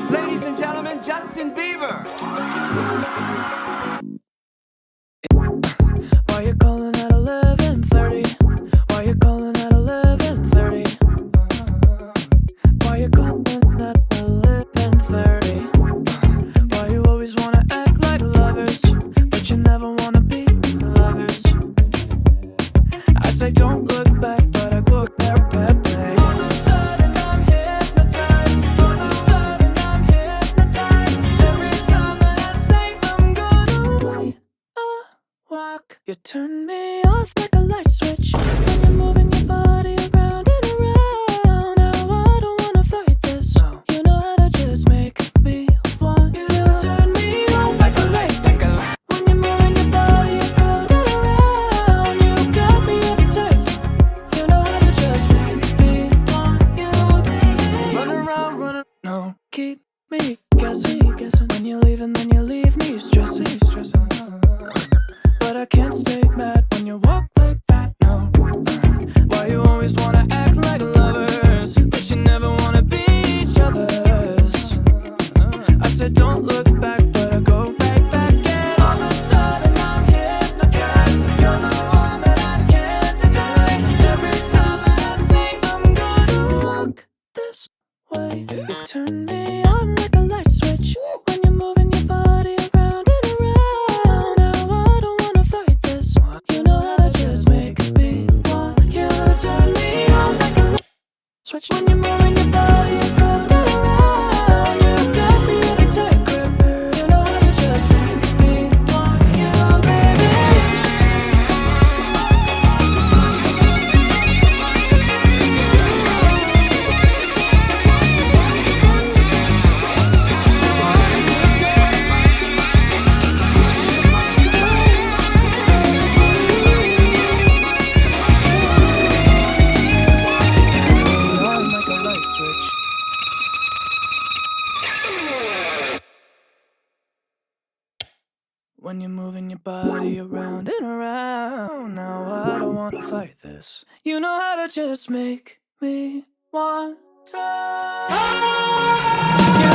Ladies and gentlemen, Justin Bieber. Why you calling at 11:30? Why you calling at 11:30? Why you calling at 11:30? Why you always wanna act like lovers, but you never wanna be lovers? I say don't look back, but I look back. All of a sudden I'm hypnotized. All of a sudden I'm hypnotized. Every time that I say I'm gonna wait a walk, you turn me off like a light switch. When you're moving your body around and around. Now I don't wanna fight this. You know how to just make me want you. Turn me on like a light. When you're moving your body around and around. You got me uptight. You know how to just make me want you, baby. Run around, run around. No, keep me guessing. When you leave and then you leave me stressing. But I can't stay mad when you walk like that, no. Why you always wanna act like lovers, but you never wanna be each other's? I said don't look back, but I go back. And all of a sudden I'm hypnotized. You're the one that I can't deny. Every time that I say I'm gonna walk this way, you turn me on like a light switch. When you're moving your body around and around. Now I don't wanna fight this. You know how to just make me want you. Turn me on like a light switch. When you're moving your body around and around. You got me in a tight grip. You know how to just make me want you, baby. Turn me on like a light switch. When you're moving your body around and around. Now I don't wanna fight this. You know how to just make me want to. You